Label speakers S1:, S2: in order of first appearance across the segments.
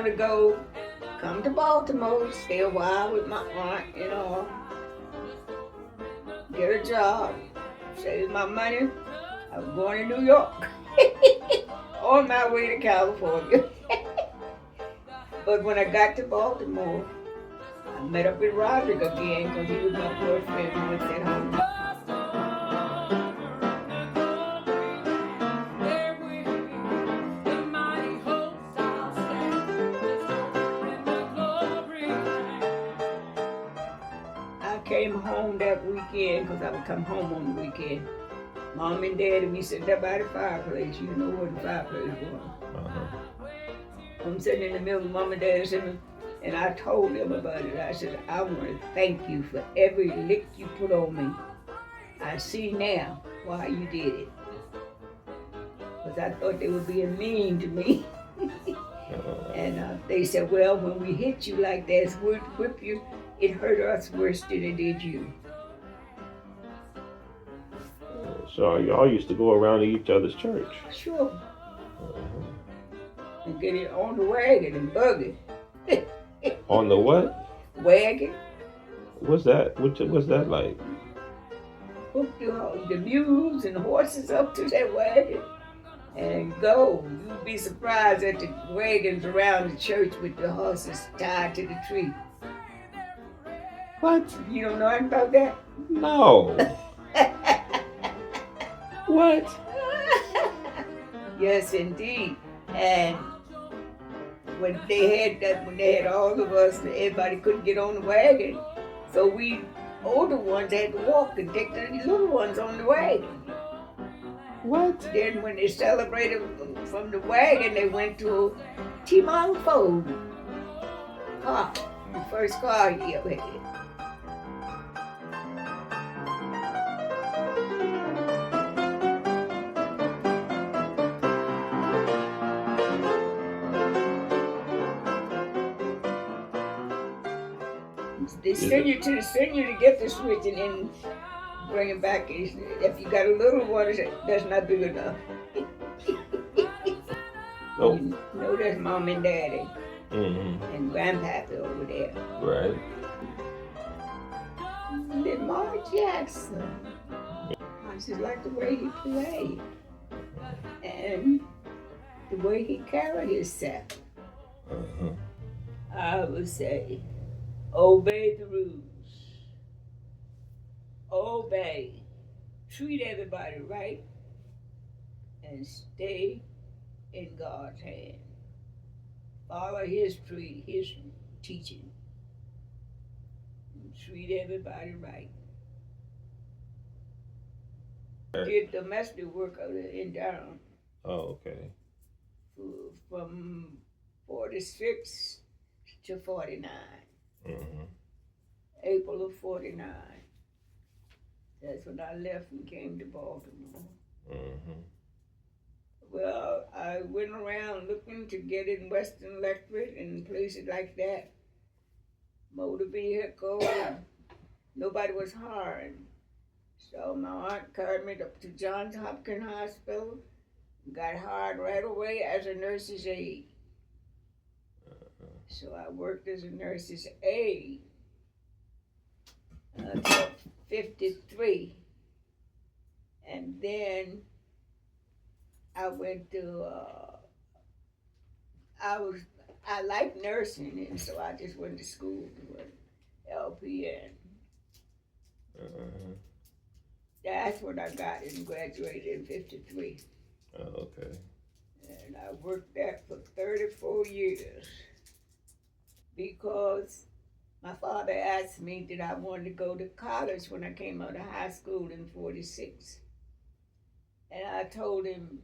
S1: to go, come to Baltimore, stay a while with my aunt, get a job, save my money. I was going to New York on my way to California. But when I got to Baltimore, I met up with Roderick again because he was my boyfriend who was at home. I came home that weekend because I would come home on the weekend. Mom and Dad and me sitting there by the fireplace. You know where the fireplace was. I'm sitting in the middle, Mom and Dad sitting, and I told them about it. I said, I want to thank you for every lick you put on me. I see now why you did it. Because I thought they were being mean to me. And they said, well, when we hit you like that, whip you, it hurt us worse than it did you.
S2: So y'all used to go around to each other's church?
S1: Sure. And get it on the wagon and buggy.
S2: On the what?
S1: Wagon.
S2: What's that? What's that like?
S1: Hook the mules and the horses up to that wagon and go. You'd be surprised at the wagons around the church with the horses tied to the tree.
S2: What?
S1: You don't know anything about that?
S2: No. What?
S1: Yes, indeed. And when they had all of us, everybody couldn't get on the wagon. So we older ones had to walk and take the little ones on the wagon.
S2: What?
S1: Then when they celebrated from the wagon, they went to T-Mall Ford car, the first car he ever had. They send you to the senior to get the switch and then bring it back. If you got a little one, that's not big enough.
S2: Nope.
S1: You know that's Mom and Daddy
S2: Mm-hmm.
S1: and Grandpappy over there.
S2: Right.
S1: Lamar Jackson. I just like the way he played and the way he carried himself. I would say, obey the rules. Obey. Treat everybody right and stay in God's hand. Follow his teaching. Treat everybody right. Did domestic work in Durham.
S2: Oh, okay.
S1: From 46 to 49.
S2: Mm-hmm.
S1: April of 49. That's when I left and came to Baltimore.
S2: Mm-hmm.
S1: Well, I went around looking to get in Western Electric and places like that. Motor vehicle. Nobody was hiring. So my aunt carried me up to Johns Hopkins Hospital. Got hired right away as a nurse's aide. So I worked as a nurse's aide until 53. And then I went to, I liked nursing, and so I just went to school to an LPN. That's what I got and graduated in 53.
S2: Oh, okay.
S1: And I worked there for 34 years because my father asked me did I want to go to college when I came out of high school in 46. And I told him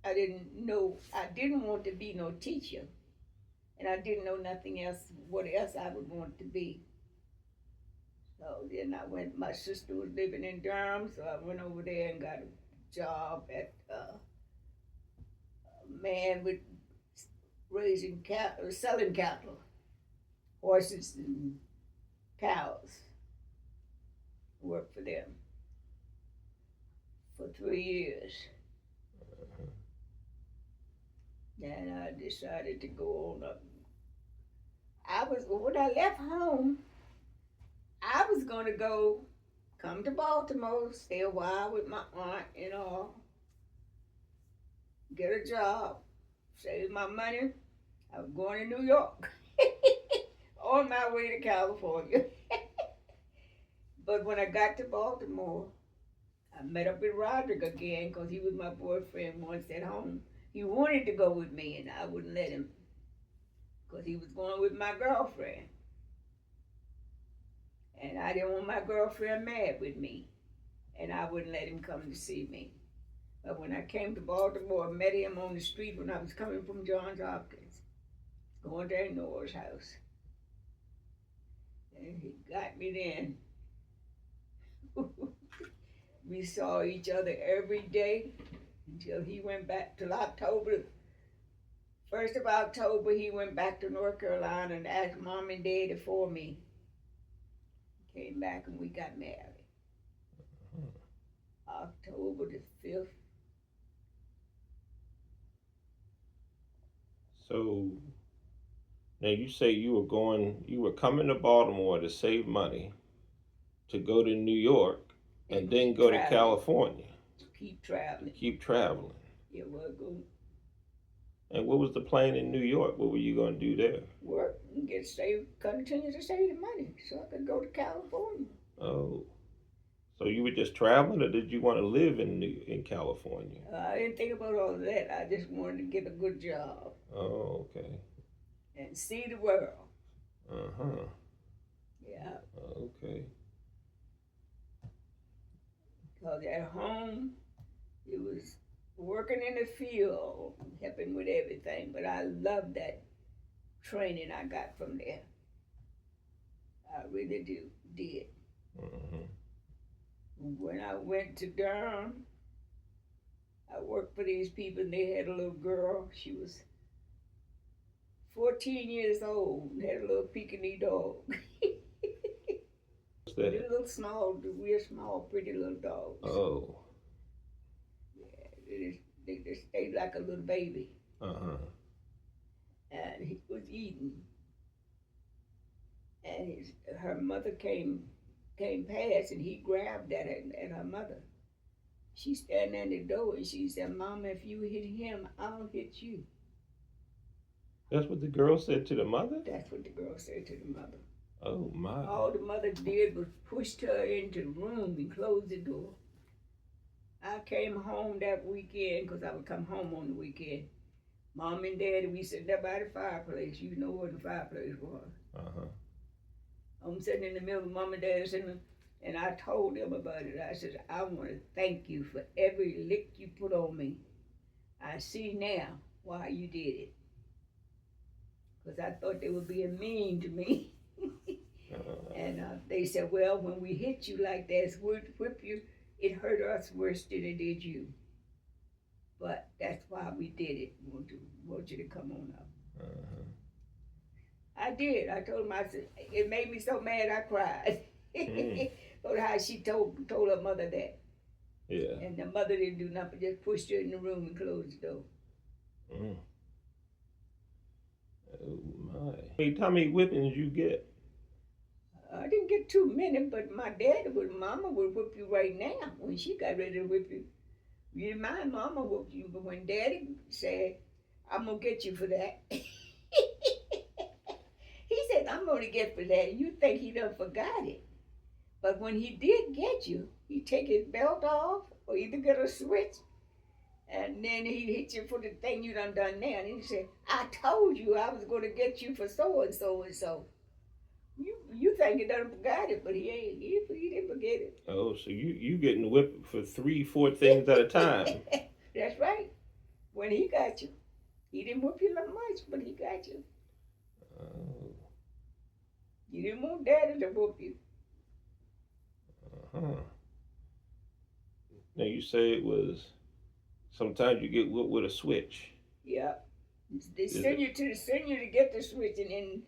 S1: I didn't want to be no teacher. And I didn't know nothing else, what else I would want to be. So then my sister was living in Durham, so I went over there and got a job at a man with raising cattle, selling cattle, horses and cows. Worked for them for 3 years. Then I decided to go on up, when I left home, I was gonna come to Baltimore, stay a while with my aunt and all, get a job, save my money. I was going to New York on my way to California. But when I got to Baltimore, I met up with Roderick again because he was my boyfriend once at home. He wanted to go with me and I wouldn't let him because he was going with my girlfriend. And I didn't want my girlfriend mad with me. And I wouldn't let him come to see me. But when I came to Baltimore, I met him on the street when I was coming from Johns Hopkins, going to Noah's house. And he got me then. We saw each other every day until he went back till October. 1st of October, he went back to North Carolina and asked Mom and Daddy for me. Came back and we got married. October the 5th.
S2: So now you say you were coming to Baltimore to save money, to go to New York, and then go to California.
S1: Keep traveling.
S2: Keep traveling.
S1: Yeah, well, go.
S2: And what was the plan in New York? What were you going to do there?
S1: Work and continue to save the money so I could go to California.
S2: Oh, so you were just traveling, or did you want to live in California?
S1: I didn't think about all of that. I just wanted to get a good job.
S2: Oh, okay.
S1: And see the world.
S2: Uh-huh.
S1: Yeah.
S2: Okay.
S1: Because at home, it was working in the field, helping with everything. But I loved that training I got from there. I really did.
S2: Mm-hmm.
S1: When I went to Durham, I worked for these people, and they had a little girl. She was 14 years old and had a little Pekingese dog.
S2: What's that?
S1: A little small, real small, pretty little dogs.
S2: Oh.
S1: Yeah, they just stayed like a little baby.
S2: Uh-huh.
S1: And he was eating. And her mother came past, and he grabbed at her mother. She standing at the door, and she said, "Mama, if you hit him, I'll hit you."
S2: That's what the girl said to the mother?
S1: That's what the girl said to the mother.
S2: Oh, my.
S1: All the mother did was pushed her into the room and closed the door. I came home that weekend, because I would come home on the weekend. Mom and Daddy, we sat there by the fireplace. You know where the fireplace was.
S2: Uh-huh.
S1: I'm sitting in the middle of Mom and Daddy sitting, and I told them about it. I said, "I want to thank you for every lick you put on me. I see now why you did it. Because I thought they were being mean to me." And they said, "Well, when we hit you like that, whip you, it hurt us worse than it did you. But that's why we did it. Want you to come on up."
S2: Uh-huh.
S1: I did. I told him, I said, it made me so mad I cried. About how she told her mother that.
S2: Yeah.
S1: And the mother didn't do nothing, just pushed her in the room and closed the door.
S2: Mm. Oh, my. How many whippings you get?
S1: I didn't get too many, but my mama would whip you right now when she got ready to whip you. You didn't mind mama whooped you, but when Daddy said, "I'm going to get you for that," he said, "I'm going to get for that." You think he done forgot it. But when he did get you, he'd take his belt off or either get a switch, and then he'd hit you for the thing you done now. And he said, "I told you I was going to get you for so and so and so." You think he done forgot it, but he ain't. He didn't forget it.
S2: Oh, so you getting whipped for 3-4 things at a time.
S1: That's right. When he got you. He didn't whip you that much, but he got you.
S2: Oh.
S1: You didn't want Daddy to whoop you.
S2: Uh-huh. Now you say it was, sometimes you get whooped with a switch.
S1: Yeah. They send you to get the switch, and then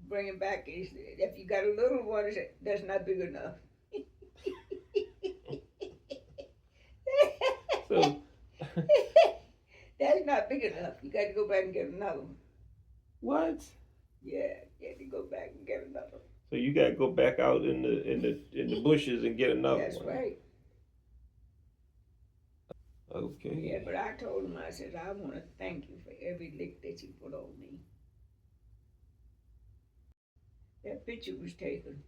S1: bring it back. If you got a little one, that's not big enough.
S2: So
S1: that's not big enough. You got to go back and get another one.
S2: What?
S1: Yeah. get another.
S2: So you got to go back out in the bushes and get another
S1: That's
S2: one.
S1: That's right.
S2: Okay.
S1: Yeah, but I told him, I said, I want to thank you for every lick that you put on me. That picture was taken.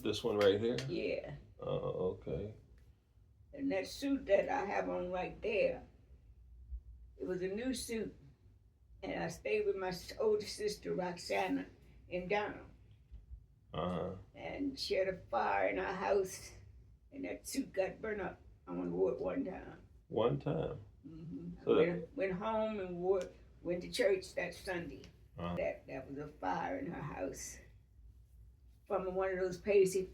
S2: This one right here?
S1: Yeah.
S2: Okay.
S1: And that suit that I have on right there, it was a new suit. And I stayed with my older sister, Roxana, in Durham. And she had a fire in our house, and that suit got burned up. I wore it one time.
S2: One time?
S1: Mm-hmm.
S2: So
S1: I went home and went to church that Sunday. That was a fire in her house. From one of those Pacey,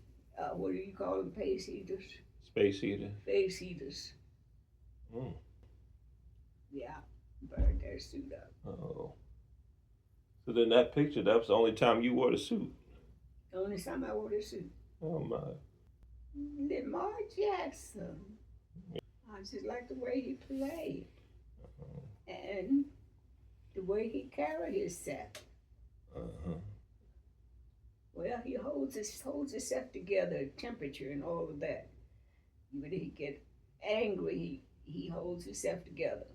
S1: what do you call them, Pace heaters?
S2: Space heater?
S1: Space heaters.
S2: Mm.
S1: Yeah, burned that suit up.
S2: Oh. So then that picture, that was the only time you wore the suit?
S1: The only time I wore the suit.
S2: Oh my.
S1: Lamar Jackson. I just like the way he played. And the way he carried himself. Well, he holds himself together, temperature and all of that. When he get angry, he holds himself together.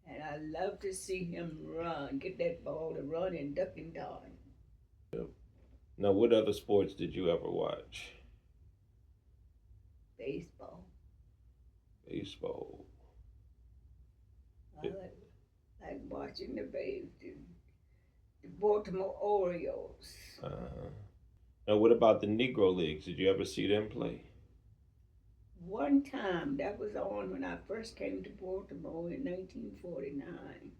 S1: And I love to see him run, get that ball to run and duck and dodge.
S2: Yep. Now, what other sports did you ever watch?
S1: Baseball.
S2: Baseball.
S1: I like watching the Baltimore Orioles.
S2: Now, what about the Negro Leagues? Did you ever see them play?
S1: One time, that was on when I first came to Baltimore in 1949.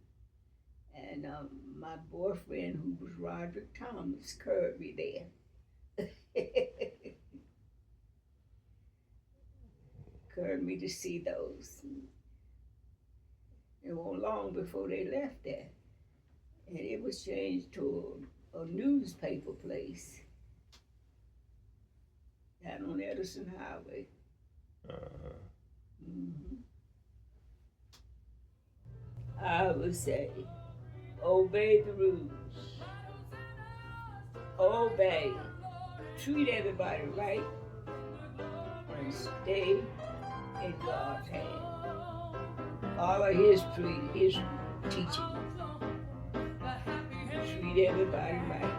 S1: And my boyfriend, who was Roderick Thomas, carried me there. Carried me to see those. It wasn't long before they left there. And it was changed to a newspaper place down on Edison Highway. Mm-hmm. I would say, obey the rules. Obey. Treat everybody right. And stay in God's hand. Follow His teaching. Treat everybody right.